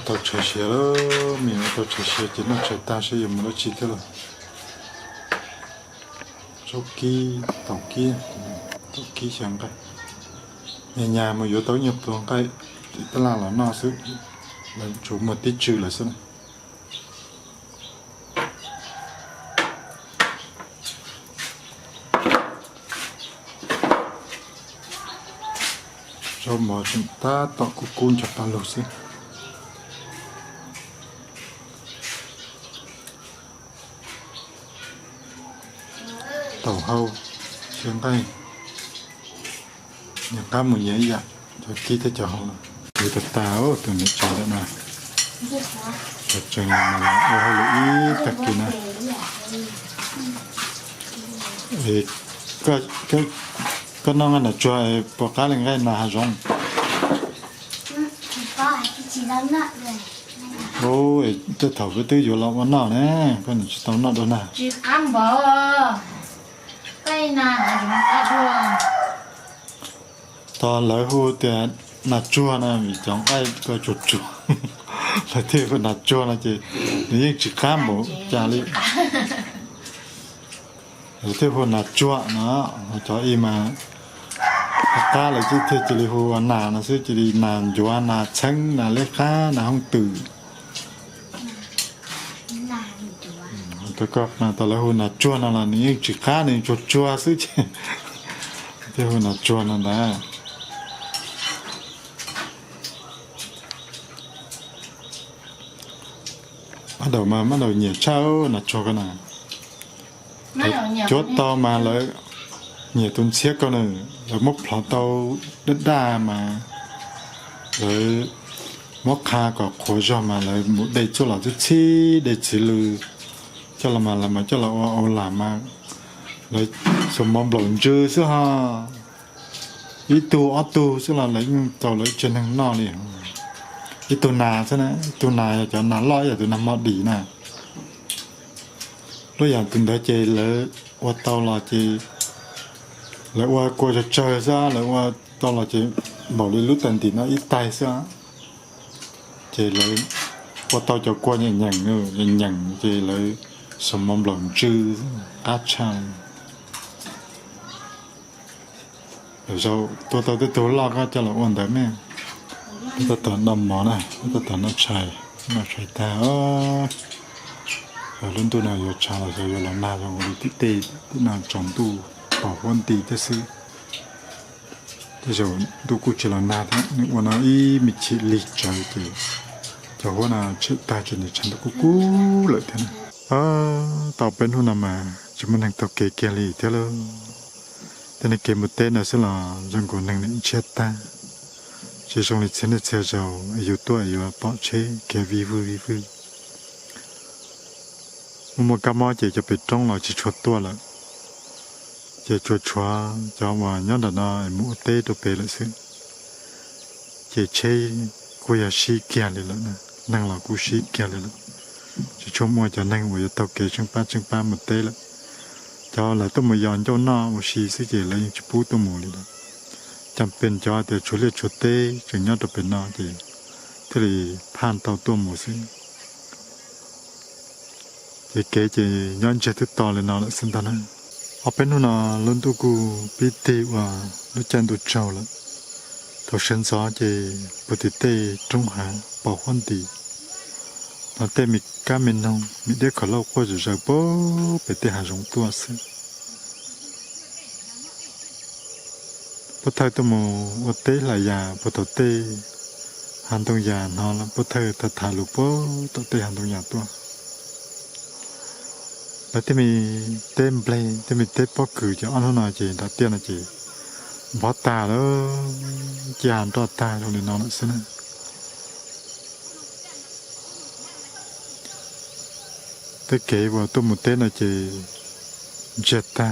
tàu chạy xe đó mình tàu chạy xe chỉ nó chạy ta sẽ dùng nó chỉ thế rồi số ký tàu ký chẳng cái nhà mà vô tới nhập vào cái tức là nó sẽ là chủ một tí trừ là sao rồi mà chúng ta tạo cục côn cho ta lột xí tàu hâu trên đây nhà cá một nhảy dạ cho kỹ tới cho hông người ta táo từ này cho đó này cho chừng mà là ô lưỡi tất kỳ này thì cái nó là cho bỏ cá lên cái nào rong ôi tôi thầu cái tư dù lòng nó nè con tao nó đâu nè chỉ ăn bò cái nào chúng ta chua to lỡ hô thì nà chua nè vì chẳng ai có chuột chuột là thế phải nà chua nè chị nếu chỉ khám bộ chả lý thế hô nà chua nó cho im mà ta là chứ thế chỉ hô nà nó sẽ chỉ nà chua nà trắng nà lết khá nà không từ tôi có là tao là hô nà chua nà là nếu chỉ khá nên chuột chua chứ thế hô nà chua nà đã bắt đầu nhiều cháu là cho cái nào chốt to mà lại nhiều tuần xiết con này rồi mốc lọ tàu đất đa mà rồi mốc kha có khối cho mà lại một đây cho là chi để chỉ lư cho là mà cho là ô làm mà rồi sum mong lộn chưa chứ ha ít tu chứ là lấy tàu lấy trên hàng nọ này cái tu nà thế này tu nà cho nà lõi rồi tu nà mót đỉ nè lúc giờ tu đã chơi lỡ qua tàu là chơi lỡ qua qua cho chơi ra lỡ qua tàu là chơi bảo đi lúc tận thì nó ít tay ra chơi lỡ qua tàu cho qua nhằng chơi lỡ sầm mông lồng chư cá chăng rồi sau tôi lo cái cho là ổn đấy mẹ tôi tận đầm mỏ này tôi tận nó chạy ta rồi lúc tôi nào giờ chạy là giờ làm nào rồi đi tít nào trồng tu bảo quan tì thế sư thế rồi tôi cũng chỉ là nào thế nhưng mà nó ý mình chỉ lịch trời thì cho hôm nào chết ta cho nên chẳng được cú lại thế này tàu bên hôm nào mà chúng mình đang tàu kề lì thế luôn thế này kề một tên là sẽ là dân của năng lượng chết ta chỉ trong lịch sử chơi giàu yêu tuổi yêu bỏ chế kẻ vi vui một cái món chỉ cho bị trong là chỉ chuột tua là chỉ chuột chua cho mà nhớ là nó mua tê đồ bể lại xí chỉ chế cô ya xí kia lại nữa năng là cô xí kia lại chỉ cho mua cho năng mua tàu kề chân pa một tê lại cho là tôi mới dọn cho nó một xí xí chỉ lấy chụp bút tôi mua lạiจำเป็นจอแต่ชุดเล็กชุดเต้จึงยอดตัวเป็นนอที่ผ่านเตาตัวหมูซึ่งจะเก๋จะย้อนเจ็ดทุกตอนเลยนอละสิ่งตอนนั้นเอาเป็นนู่นนอล้นตัวกูปีติว่ารู้จันตัวเจ้าละตัวเส้นซอจะปฏิเต้จงหาป่าวคนตีตอนเต้มีก้ามินนองมีเด็กขอเล่าว่าจะโป๊ไปเต้หาจงตัวซึ่งพอเธอตัวมูวัดเตะหลายยาพอตัวเตะหันตรงยานอนแล้วพอเธอตัดถ่ายลูกโป้ตัวเตะหันตรงยาตัวแล้วที่มีเต็มเปลย์ที่มีเตะปอกคือจะอ้อนหัวหน้าจีดัดเตี้ยนะจีบอตาแล้วจีหันตัวตาตรงนี้นอนสินะเตะเก๋ว่าตัวมุเตะนะจีเจ็ดตา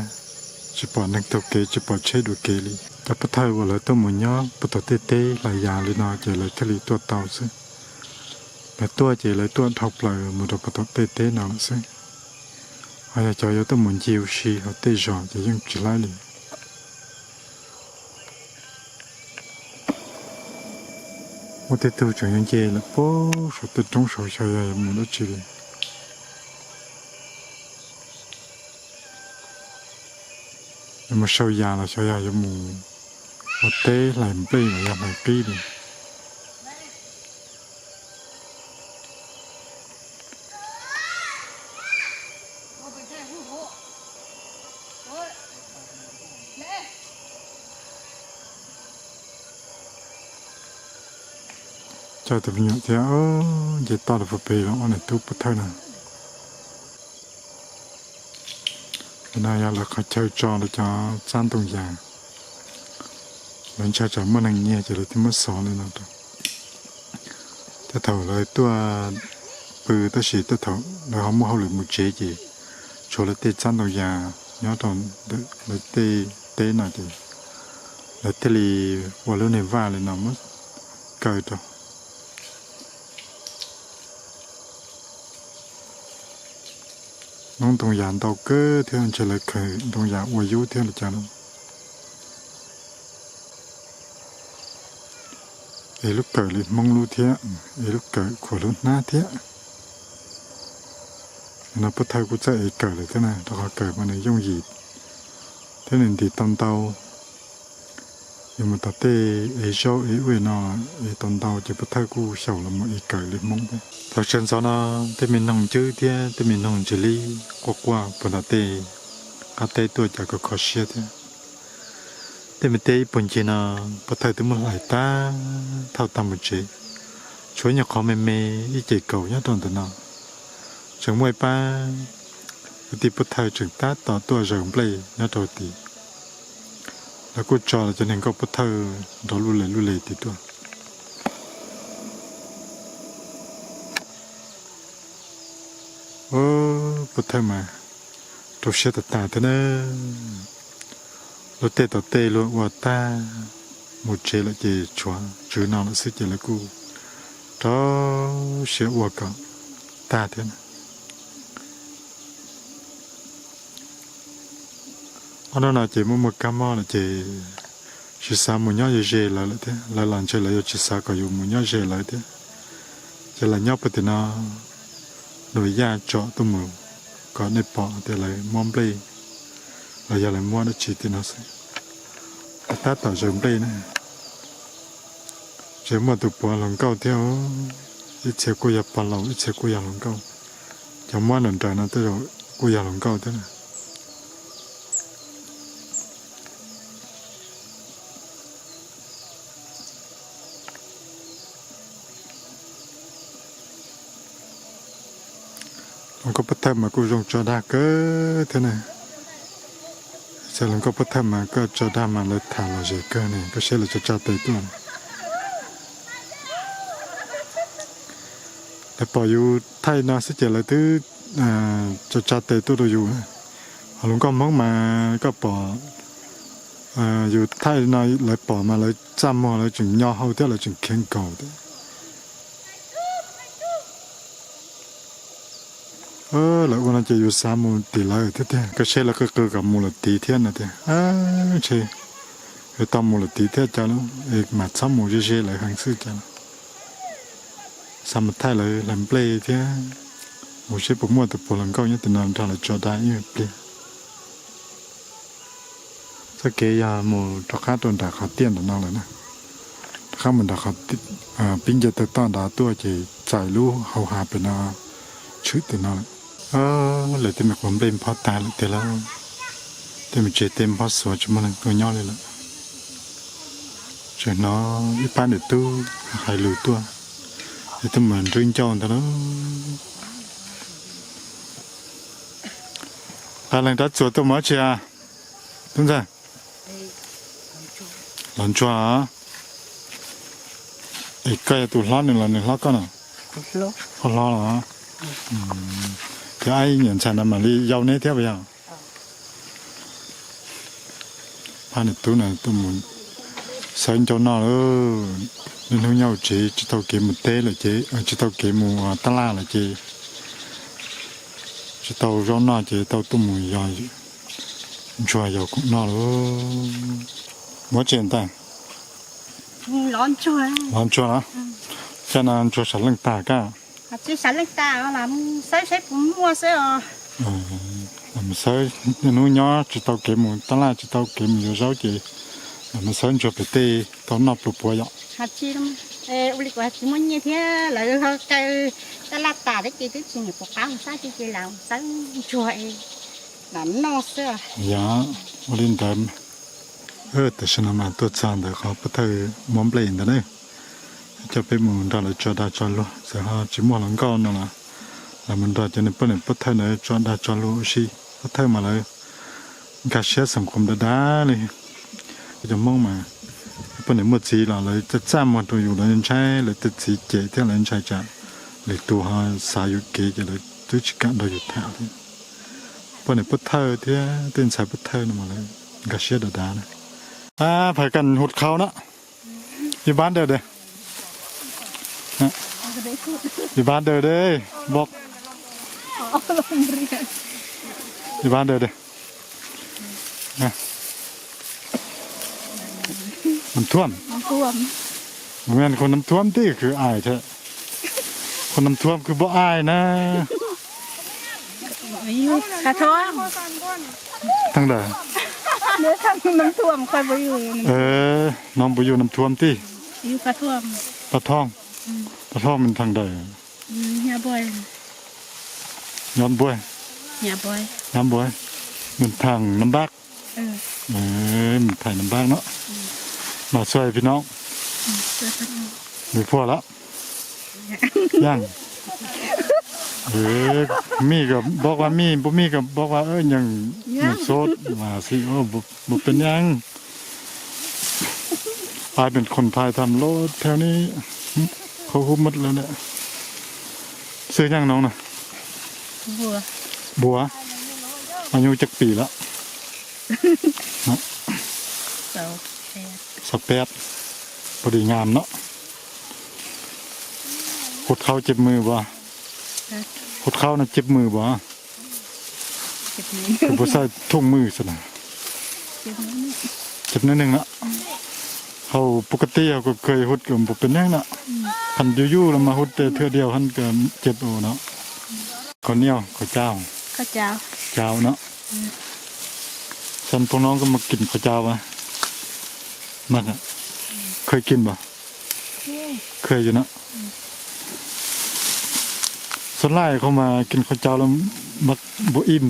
จะปอนักตัวเก๋จะปอเช็ดดูเกลีแต่พอเธอว่าเลยตัวหมุนย่อพอตัวเต้หลายอย่างเลยนอเจเลยทะเลตัวเต่าซึ่งแต่ตัวเจเลยตัวทบเลยมันตัวพอตัวเต้นอนซึ่งอาจจะจอยตัวหมุนจิวชีเขาเต้จอจะยังจีไล่เลย我得都这样接了，不说得中手小呀也没得去的。那么手压了小呀也没，我得来背了也来背的。cho tụi mình thì giờ tao là phải bê nó này tu bút thôi nè nay là khai chơi trò là cho san tông giang lần chơi trò mới năng nhẹ chỉ là thì mới sò lên nào ta thầu lại tua bự ta xí ta thầu là không mua hậu lực một chế gì cho là tê san tông giang nhớ thằng là tê nào thì là tê lì vào lúc này va lên nào mới cởi rồi nông đồng dạng đầu cơ theo anh chỉ là khởi đồng dạng uy dụ theo là chả đâu. Ấy lúc cởi liền mong lu thế, ấy lúc cởi của lúc na thế. Nó bắt thay cũng sẽ cởi lại thế này, đó cởi mà này dùng gì. Thế nên thì tông tàu, nhưng mà tập tê ấy sâu ấy uy nó ấy tông tàu chỉ bắt thay cũng sầu là một ấy cởi liền mong thế. Thật chân sau nó tê mình nông chứ thế, tê mình nông chỉ li qua bữa nào tê cá tê tôi chả có khó xia thế tê mình tê bún chi nó bắt thời tụi mình lại ta thao tam một chế chúa nhà khó mê ý chỉ cầu nhá toàn tụi nó chẳng mua ba thì bắt thời chừng ta tỏ tua rồng play nhá đầu tí là cô trò là cho nên có bắt thời đó lu lệ tí tua bắt thời mà tôi sẽ tạt thế nữa lúc tê tao tê luôn và ta một chế là chỉ chua chữ nào là sẽ chỉ là cu đó sẽ qua cả ta thế này ở đó là chỉ một cam mò là chỉ sao một nhát dễ lại thế lại làm chơi lại chỉ sao có dùng một nhát dễ lại thế chỉ là nhát bữa nó rồi ra cho tôi mù có nếp bỏ thì lại mom play rồi giờ lại mua nó chỉ thì nó sẽ ta tạo rồng play này chỉ mà tụi bỏ lòng câu theo ít xe cô nhập bỏ lòng ít xe cô nhập lòng câu chẳng mua lần trời nó tới rồi cô nhập lòng câu thế này lòng có bắt thăm mà cô dùng cho đa cơ thế này sẽ lòng có bắt thăm mà có cho đa mà lại thả là gì cơ này có sẽ là cho tới tuần để bỏ vô thay nó sẽ chỉ là thứ cho tới tôi rồi vô lòng có món mà có bỏ vô thay nó lại bỏ mà lại chăm mà lại chừng nhỏ hậu thế là chừng khen cầu đấy lại còn là chỉ có 3 mùa tỷ lại thế thế cái xe là cái cả mùa là tỷ thiên là thế chơi cái tao mùa là tỷ thế cho nó mà 3 mùa chơi lại hàng xưa cho nó sao mà thay lại làm play thế một xe bộ mua từ bộ lần câu nhất từ nào ra là cho đại như play cái kia ya mùa cho khác tuần đã khá tiền được nào rồi nè khác mình đã khá pin giờ tới tao đã tua chỉ chạy lú hậu hạ bên nào chữ từ nào lại tìm một bên phá tài lại từ lâu tìm một chế tìm phá sửa cho mình người nhau lên lại rồi nó ít bán được tu hay lười tua thì tụi mình riêng cho người ta đó lần đó chuột tôi mới chơi à đúng rồi lần chuột à cái tụi lót này là này lót con à lót à thì ai nhận sản là mà đi giàu nấy theo bây giờ hai này tôi muốn sáng cho nó nên hướng nhau chỉ tao kiếm một té là chỉ tao kiếm một ta la là chỉ tao rau nó chỉ tao tôi muốn giàu chua giàu cũng nó mất chuyện ta lon chua hả cho nên cho sản lượng ta cả chỉ sản lượng ta làm sai cũng mua sai à làm sai nuôi nhỏ chỉ tao kiếm một tao là chỉ tao kiếm nhiều rau chỉ làm sai cho phải tê tao nộp lụp bùa vậy hạt chi lắm uli quả chỉ muốn như thế là cái lát tà đấy chỉ tức chỉ nhập một pháo sao chỉ làm sao chuỗi là no sữa dạ lên đầmแต่ฉันมาตัวจานเดี๋ยวเขาไปเธอมอมเปลี่ยนแต่เนี่ยจะไปหมุนได้เลยจอดได้จอดรู้เสียหาจิมอหลังก้อนนั่นแหละแล้วมันได้จะในปุ่นไปเธอเนี่ยจอดได้จอดรู้สิไปเธอมาเลยการเชื่อสังคมได้เลยจะมองมาปุ่นเนี่ยเมื่อจีเราเลยจะจ้างมาตัวอยู่เลยใช้เลยจะจีเจที่เราใช้จ่ายเลยตัวหาสายอยู่เกจะเลยตัวชิกันเราอยู่แถวที่ปุ่นเนี่ยไปเธอที่เต้นสายไปเธอนั่นมาเลยการเชื่อได้นะผ่ากันหุดเขาเนาะอยู่บ้านเดิมเด้อยู่บ้านเดิมเด้บอกอยู่บ้านเดิมเด้มันท่วมเหมือนคนน้ำท่วมที่คืออายเถอะคนน้ำท่วมคือบ่อายนะกระท้อทั้งเด้อเนื้อทำน้ำท่วมคอยไปอยู่น้องไปอยู่น้ำท่วมที่อยู่กระท่วมปลาทองมันทางใดยาบอยย้อนบวยยาบอยมันทางน้ำบักมันถ่ายน้ำบักเนาะมาช่วยพี่น้องมีพวกแล้วย่างมีกับบอกว่ามีบ่มีกับบอกว่ายังโซดมาสิบ่เป็นยังพายเป็นคนพายทำรถแถวนี้เขาคุมหมดแล้วเนี่ยซื้อยังน้องนะบัวอายุจักปีแล้ว28พอดีงามเนาะกดเข้าเจ็บมือบ่กดเข้าน่ะเจ็บมือบ่คือบ่ใส่ถุงมือซะนะเจ็บนิดนึงนะเขาปกติเขาก็เคยหุดกับบ่เป็นยังน่ะคันอยู่ๆแล้วมาหุดแต่เทื่อเดียวหันก็เจ็บเนาะข้าวเหนียวข้าวเจ้าเนาะฉันพวกน้องก็มากินข้าวเจ้าป่ะมากอ่ะเคยกินป่ะเคยอยู่เนาะส่วนใหญ่เขามากินข้าวเจ้าแล้วมักบ่อิ่ม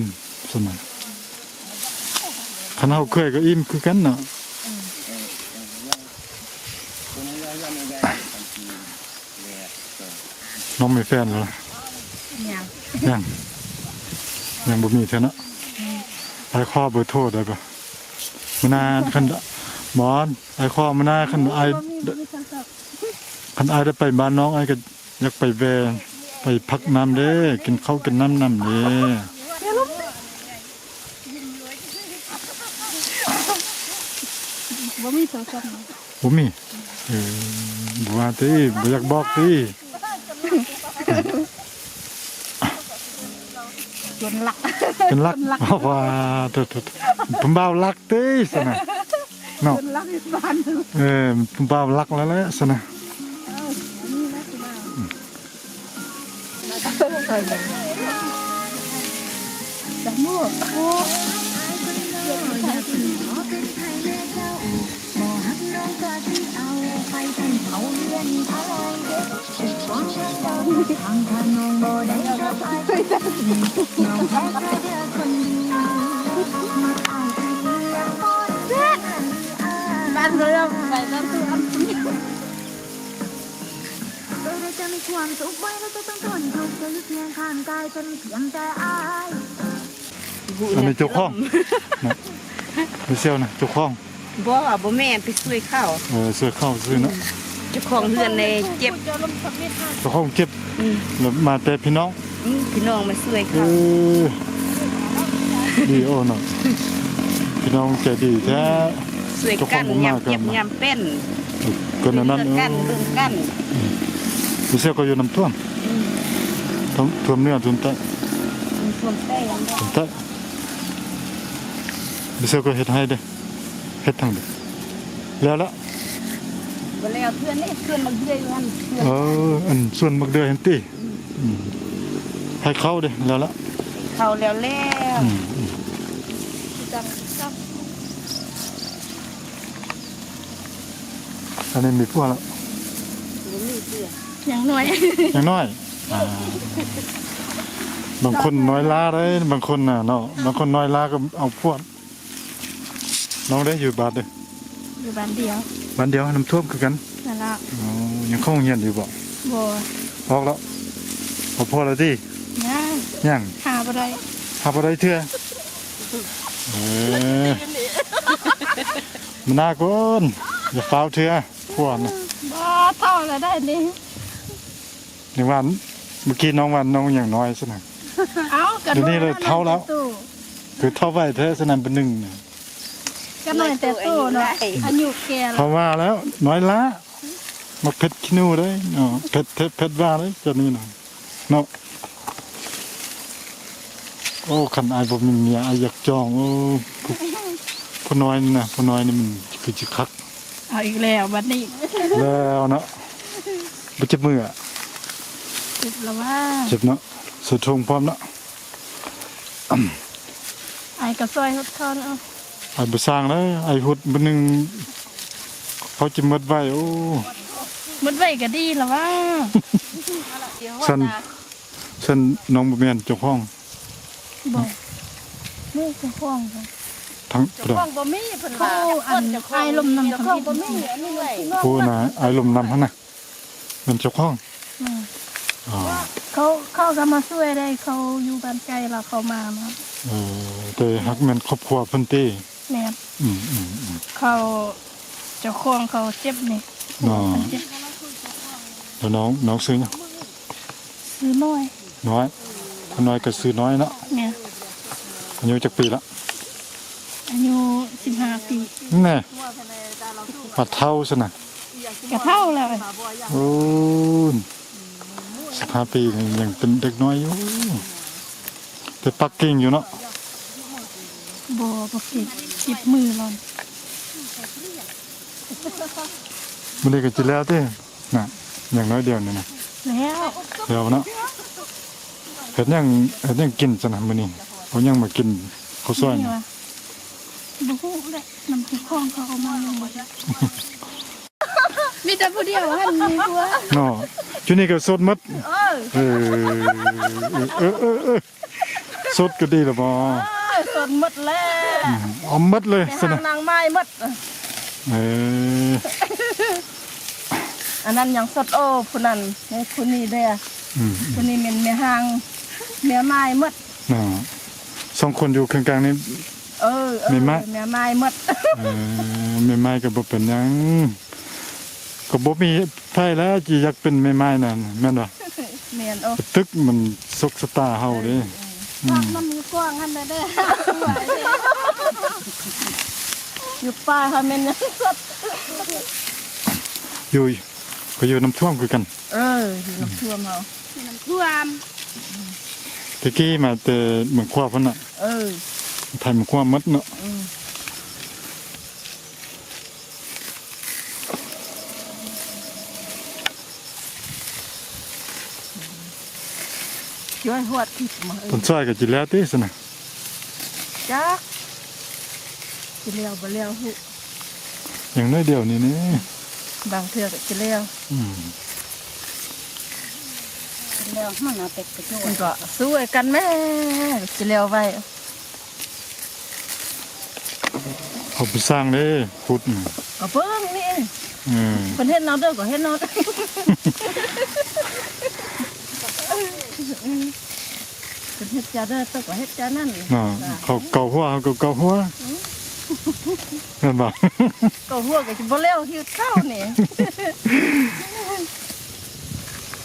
ส่วนใหญ่คันเฮาเคยก็อิ่มคือกันเนาะน้องมีแฟนเหรอยังบ่มีเท่านั้นไอ้ข้อเบอร์โทรได้ปะมื้อหน้าคันหมอนไอ้ข้อมื้อหน้าคันไอ้ได้ไปบ้านน้องไอ้ก็อยากไปแวะไปพักน้ำเด้กินข้าวกินน้ำเด้บ่มีโทรศัพท์บ่มีบ่ว่าติบ่อยากบอกติเป็นลักเพราะว่าผมบ่าวลักติสนะเนาะผมบ่าวลักแล้วแหละสนะบ้านเราไปบ้านตัวเราจะมีความสุขไว้เราจะต้องทนทุกข์จะยึดเพียงข้างกายเป็นเพียงแต่อายอันนี้เจ้าของไม่เซี่ยวนะเจ้าของบ่แม่ไปช่วยข้าวช่วยข้าวซื้อนะเจ้าของเรือนในเจ็บเจ้าของเจ็บแล้วมาแต่พี่น้องมาช่วยข้าวดีโอ้เนาะพี่น้องใจดีแท้ช่วยกันยำเจ็บยำเป็นคนนั้นกันไม่เซี่ยวก็อยู่น้ำท่วมท่วมเนื้อท่วมใต้ไม่เซี่ยวก็เฮ็ดให้เด้เฮ็ดทางเด้แล้ว บ่แล้วเพื่อนนี่เพื่อนมันเดือยมัน อันส่วนมักเดือยเห็นติให้เข้าเด้แล้วละ เข้าแล้วจัง อันนี้มีพวกละ อย่างน้อย อย่างน้อยบางคนน้อยล้าได้บางคนน่ะเนาะบางคนน้อยล้าก็เอาพวกน้องได้อยู่บ้านเด้อ อยู่บ้านเดียว บ้านเดียวน้ำท่วมคือกัน นั่นล่ะ ยังเข้าโรงเรียนอยู่บ่ บ่ ออกแล้วพอแล้วดิ ย่าง ยัง หาบ่ได้ หาบ่ได้เทื่อมันน่าก่อนอย่าฟ้าวเทื่อพวกน่ะ บ่เท่าแล้วได้นี่ อย่างว่าเมื่อกี้น้องว่าน้องอย่างน้อยซะน่ะ เอ้ากัน เดี๋ยวนี้เลยเท่าแล้ว คือเท่าไว้แท้สนั่นเป็นหนึ่งน่ะ กันน้อยแต่โตเนาะอายุแก่แล้ว เพราะว่าแล้วน้อยละมาเผ็ดขี้หนูเลยเนาะเผ็ดว่าเลยจะนี่น่ะเนาะโอ้คันอายบ่มีเมียอายอยากจองโอ้ผู้น้อยนี่นะผู้น้อยนี่มันคือจิคัก เอาอีกแล้วบัดนี้ แล้วเนาะบ่เจ็บมืออ่ะ เจ็บแล้วว่า เจ็บเนาะสะทงพร้อมเนาะ ไอ้ก็ซอยฮดทอนเอา อายบ่สร้างเลยอายหุดบ่นึงเขาจะหมดไว้โอ้ หมดไว้ก็ดีแล้วว่า ฉันน้องบ่แม่นเจ้าของ บ่นี่จะฟ้องบ่ ทั้ง ฟ้องบ่มีเพิ่นว่าอันไอ้ลมนำฟ้องบ่มีอันนี้ไว้ ผู้น่ะอายลมนำหั่นน่ะเป็นเจ้าของอ๋อ เขาก็มาช่วยได้เขาอยู่บ้านไกลแล้วเขามาเนาะ แต่ฮักแม่นครอบครัวเพิ่นติ แม่น อืม เขาเจ้าของเขาเจ็บนี่ อ๋อแล้วน้องซื้อหยัง ซื้อน้อย น้อยถ้าน้อยก็ซื้อน้อยเนาะ แม่น อายุจักปีละ อายุ15 ปี แน่ปัดเท่าซะน่ะ ก็เท่าแล้ว โอ้15 ปีนี่ยังเป็นเด็กน้อยอยู่แต่ปักกิ่งอยู่เนาะ บ่เก่งจิบมือลอน มื้อนี้ก็สิแล้วติน่ะอย่างน้อยเดียวนี่นะ แล้ว แล้วเนาะเฮ็ดหยังกินซะน่ะมื้อนี้เขายังมากินข้าวซอยน่ะ บ่ฮู้แหละน้ำที่คลองเขาเอามายังบ่ได้มีแต่ผู้เดียวหั่นมีผัว เนาะจุนี่ก็สดหมดสดก็ดีแล้วบ่ สดหมดแล้ว เอาหมดเลยซะนะ นางไม้หมด อันนั้นยังสดโอ้ผู้นั้นผู้นี้เด้อผู้นี้เป็นแม่หางแม่ไม้หมด สองคนอยู่กลางๆนี่แม่ไม้ แม่ไม้หมด แม่ไม้ก็บ่เป็นหยังก็บ่มีไผแล้วที่อยากเป็นแม่ไม้นั่นแม่นบ่ แม่นโอ้ ตึกมันสกสตาเฮาเด้ มันมีกว้างหั่นเด้ออยู่ป่าค่ะแม่นยังสด อยู่ก็อยู่น้ำท่วมคือกัน อยู่น้ำท่วมเฮาน้ำท่วม ตะกี้มาแต่เมืองขวาพุ่นน่ะไทยเมืองขวาหมดเนาะ ย้อยหวดที่มา ต้นซอยก็สิแล้วติซะนะ จ้าสิเลี้ยวบ่เลี้ยวหุ อย่างน้อยเดียวนี่นี่ บางเทื่อก็สิเลี้ยว เร็วมันเอาเป็ดไปช่วย มันก็สู้กันแม่สิเลี้ยวไว้ เขาไปสร้างเด้พุทธ ก็เบิ่งนี่ อืม เพิ่นเฮ็ดเนาเด้อก็เฮ็ดเนาเพิ่นเฮ็ดจ้าเด้อเต้อก็เฮ็ดจ้านั่น เขาเกาหัวเขาเกาหัวนั่นบ่ ก็หัวก็สิบ่เลี้ยวหิวข้าวนี่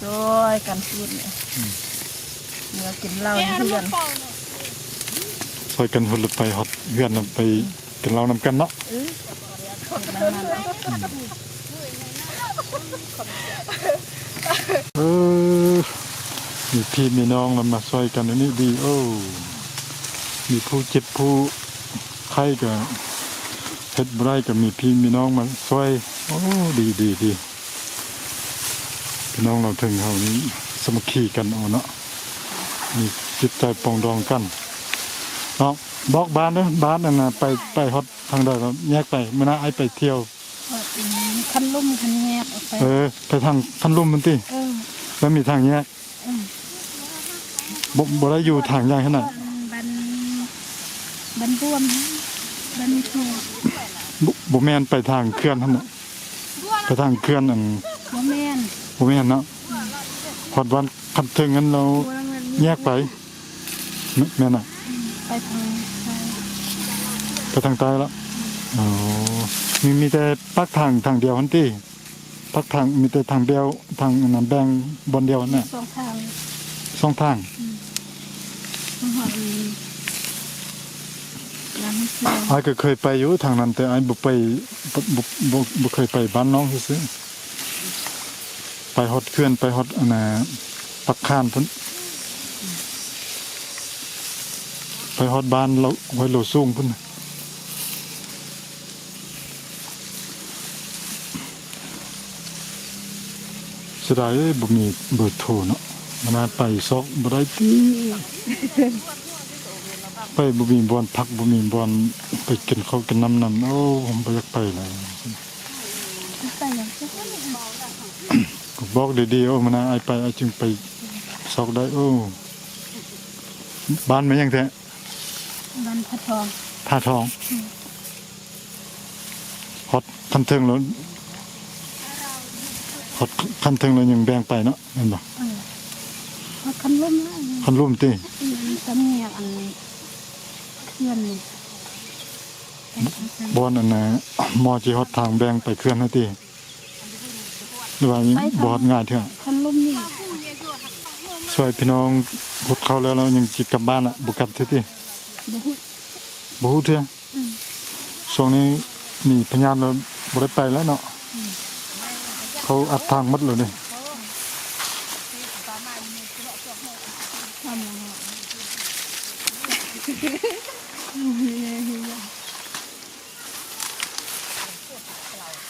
โดยกันพูดเนี่ยเมื่อกินเหล้าเพื่อน ซอยกันหุ่นไปฮอดเฮือนไปกินเหล้านำกันเนาะมีพี่มีน้องเรามาซอยกันอันนี้ดีโอ้มีผู้เจ็บผู้ไข้ก็เฮ็ดบ่ได้ก็มีพี่มีน้องมาซอย โอ้ดีพี่น้องเราถึงเขานี้สมัคคีกันเอาเนาะมีจิตใจปองดองกันเนาะบอกบ้านเด้อบ้านนั่นน่ะไปฮอดทางใดก็แยกไปมื้อหน้าไอ้ไปเที่ยวคันลุ่มคันแยกออกไปไปทางคันลุ่มมันติแล้วมีทางแยกบ่ได้อยู่ทางใหญ่ขนาดบันรวมบันโคบ่แม่นไปทางเขื่อนหั่นน่ะไปทางเขื่อนอันบ่แม่นเนาะฮอดวันคันถึงงั้นเราแยกไปแม่นน่ะไปทางใต้แล้วอ๋อมีแต่ปักทางเดียวหั่นติปักทางมีแต่ทางเดียวทางนั้นแบ่งบนเดียวน่ะสองทางไอ้ก็เคยไปอยู่ทางนั้นแต่ไอ้บ่เคยไปบ้านน้องซื่อไปฮอดเขื่อนไปฮอดอันน่ะปักคานพุ่นไปฮอดบ้านเราห้วยโลสูงพุ่นเสียดายบ่มีเบอร์โทรเนาะมาไปซอกบ่ได้ติไปบ่มีบ่อนพักบ่มีบ่อนไปกินข้าวกินน้ำโอ้ผมบ่อยากไปเลยก็บอกดีๆโอ้มันไอ้ไปไอ้จึงไปซอกได้โอ้บ้านมันยังแท้บ้านพระทองฮอดคันเทิงแล้วฮอดคันเทิงแล้วยังแบ่งไปเนาะแม่นบ่คันลุ่มติสำเนียงอันนี้เขื่อนนี่บ่อนอันน่ะมอสิฮอดทางแบ่งไปเขื่อนนะติหรือว่าบ่ฮอดง่ายเถอะคันลุ่มนี่ช่วยพี่น้องฮอดเข้าแล้วเรายังสิกลับบ้านอ่ะบ่กลับติบ่ฮู้เถอะช่วงนี้มีพยานเราบ่ได้ไปแล้วเนาะเขาอัดทางหมดเลยนี่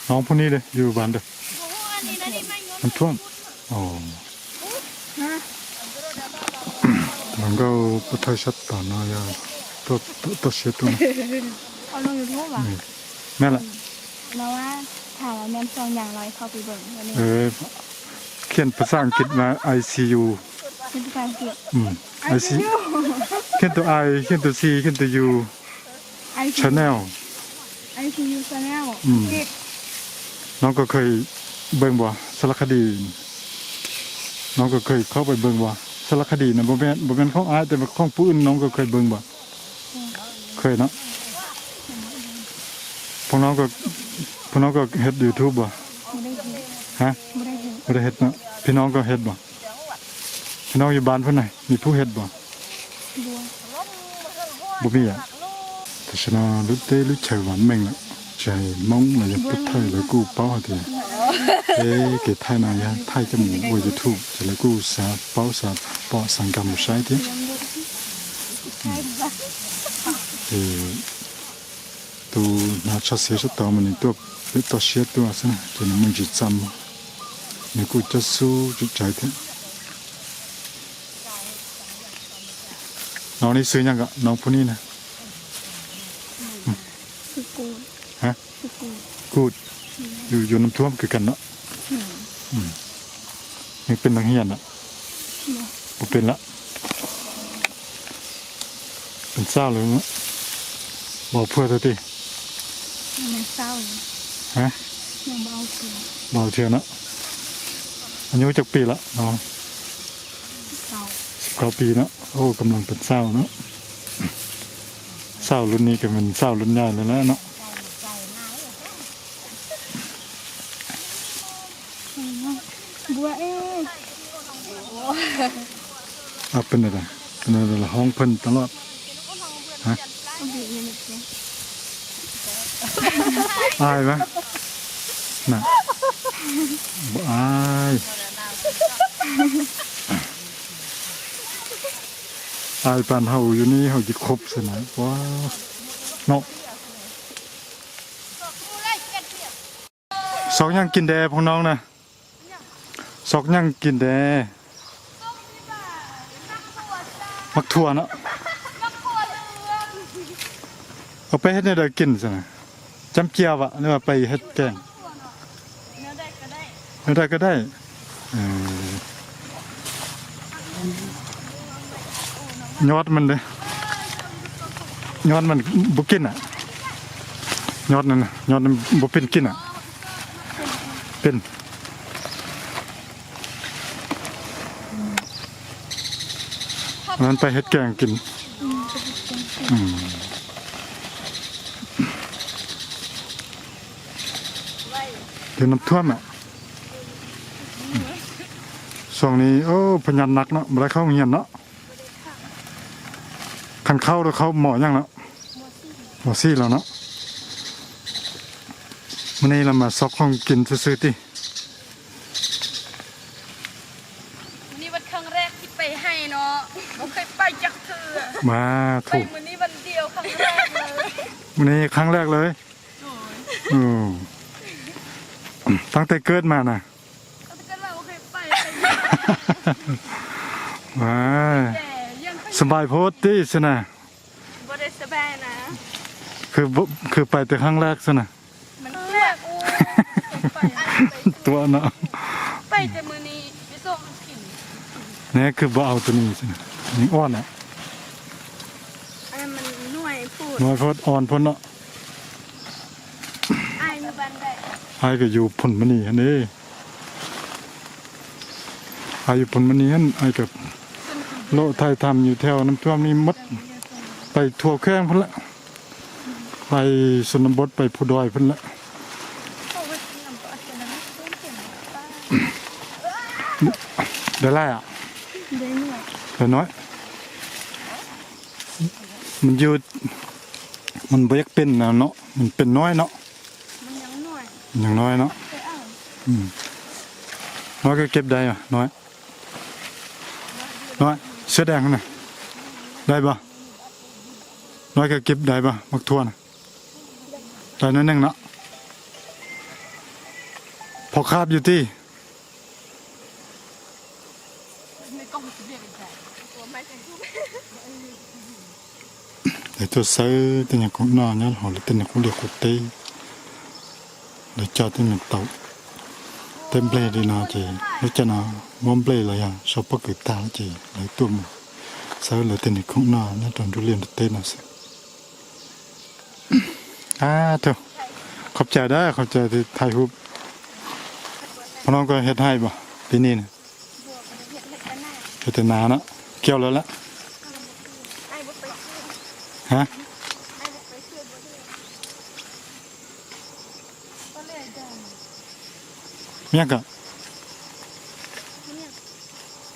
น้องพวกนี้เลยอยู่บ้านเด้อมันท่วมอ๋อมันก็พุทธชัดต่อหน้ายาตัวเสียตัวเอาลงยูทูบอ่ะแม่ละแล้วว่าถามว่าแม่ซองอย่างไรเข้าไปเบิ่งวันนี้เขียนภาษาอังกฤษมา ICU เป็นภาษาอังกฤษICU เขียนตัว I เขียนตัว C เขียนตัว U Channel ICU Channel น้องก็เคยเบิ่งบ่สารคดีน้องก็เคยเข้าไปเบิ่งบ่สารคดีน่ะบ่แม่นของอ้ายแต่ว่าของผู้อื่นน้องก็เคยเบิ่งบ่เคยเนาะพวกน้องก็เฮ็ด YouTube บ่ฮะบ่ได้เฮ็ดเนาะพี่น้องก็เฮ็ดบ่พี่น้องอยู่บ้านเพิ่นน่ะมีผู้เฮ็ดบ่บ่มีอ่ะแต่ฉะนั้นลุเตลุเฉยหวานแม่งละใจมองlà nhập bút thay là cô báo thì cái thay này thay cho mình qua YouTube thì là cô sẽ báo sẽ bỏ sang cầm một sai thế thì tôi nói cho xíu cho tao mình tôi biết tao xíu tôi xem thì mình chỉ chăm mình cô cho su cho trái thế nó đi xưa nhá cả nó phun đi nèฮะกูดอยู่น้ำท่วมคือกันเนาะยังเป็นนักเรียนอ่ะบ่เป็นละเป็นเศร้าเลยเนาะบอกเพื่อตัวติไม่เศร้าฮะยังเบาเทียนเนาะอายุจักปีละน้อง19 ปีเนาะโอ้กำลังเป็นเศร้าเนาะเศร้ารุ่นนี้ก็เป็นเศร้ารุ่นใหญ่เลยแล้วเนาะบัวเป็นอะไรห้องเพิ่นตลอดฮะอายไหมน่ะบ่อายปานเฮาอยู่นี่เฮาสิครบซะหน่อยว้าเนาะ สอกยังกินแดพวกน้องนะสอกยังกินแดมักถั่วเนาะเอาไปเฮ็ดในใดกินซะนะจำเจียวอะหรือว่าไปเฮ็ดแกงเนื้อได้ก็ได้ยอดมันเลยยอดมันบ่กินอ่ะยอดนั่นน่ะยอดมันบ่เป็นกินอ่ะเป็นมันไปเฮ็ดแกงกินเดี๋ยวน้ำท่วมอ่ะช่วงนี้โอ้พยันหนักเนาะบ่ได้เข้าโรงเรียนเนาะคันเข้าแล้วเขาหมอยังเนาะหมอซี่แล้วเนาะมื้อนี้เรามาซอกของกินซื่อๆตินี่วันครั้งแรกที่ไปให้เนาะไม่เคยไปจักเทื่อ มา ไป ถูก มื้อนี้วันเดียวครั้งแรกเลย มื้อนี้ครั้งแรกเลยตั้งแต่เกิดมาน่ะ ก็เราเคยไป มา แต่ยังเคย สบายโพดติซะนะ บ่ได้สบายนะ คือไปแต่ครั้งแรกซะนะ มันแรกโอ้ไป ตัวเนาะ ไปแต่มื้อนี้ไปส่งกิน นี่คือบ่เอาตัวนี้ซะนะนี่อ่อนอ่ะ อันนั้นมันหน่วยพูด น้อยโพดอ่อนพ้นเนาะ อ้ายอยู่บ้านได้ ไอ้ก็อยู่พุ่นมณีหั่นเด้ไอ้อยู่พุ่นมณีหั่นไอ้ก็โลไทยทำอยู่แถวน้ำท่วมนี่หมดไปทั่วแข้งพุ่นละไปชนบทไปผู้ดอยพุ่นละ เขาไปกินน้ำปลาแต่นั้นต้นเสียงป้า ได้ไรอ่ะ ได้หน่วย ได้น้อยมันอยู่มันบ่อยากเป็นนะเนาะมันเป็นน้อยเนาะ มันยังหน่วย อย่างน้อยเนาะ ไปเอา น้อยก็เก็บได้อ่ะน้อยเสื้อแดงน่ะได้ปะน้อยก็เก็บได้ปะมักทั่วน่ะได้น้อยหนึงเนาะพอคาบอยู่ที่ ในกล่องสิเรียกอีกแล้วตัวไม่จังทุก để tôi xây tên nhà cũng nó nhá họ là tên nhà cũng được quốc tế để cho tên nhà tàu tên play đi nào chị nó cho nó muốn play là gì sau bất cứ ta chị lấy tuồng xây là tên nhà cũng nó nhá trong du lịch tên là sao thôi khóc chờ đó khóc chờ thì thay hụp nó có hết hayบ่tíนี่ hết tên nào đó kêu lên đó hả miếng cả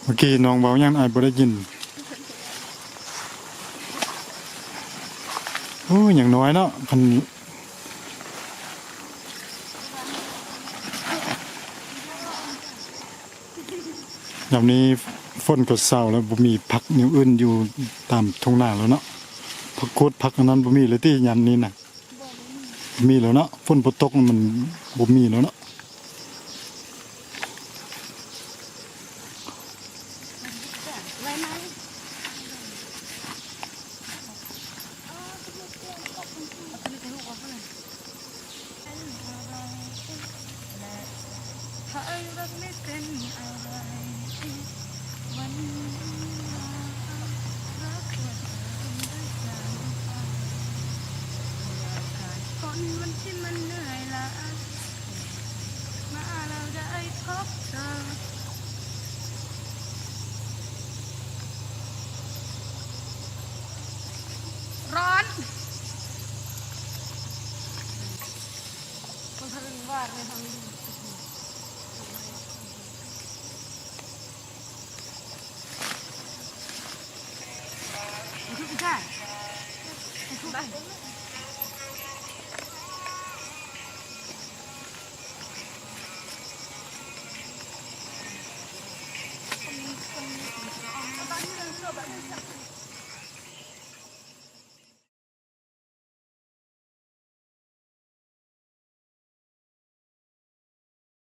เมื่อกี้น้องบอกยังไอ้บ่ได้ยินโอ้ยอย่างน้อยเนาะคันอย่างนี้ฝนก็เศร้าแล้วบ่มีผักอย่างอื่นอยู่ตามทุ่งนาแล้วเนาะผักโคตรผักอันนั้นบ่มีเลยที่ยันนี้น่ะมีแล้วเนาะฝนบ่ตกมันบ่มีแล้วเนาะวันที่มันเหนื่อยล้ามาเราได้พบเธอร้อนคนทะลึ่งวาดในทางนี้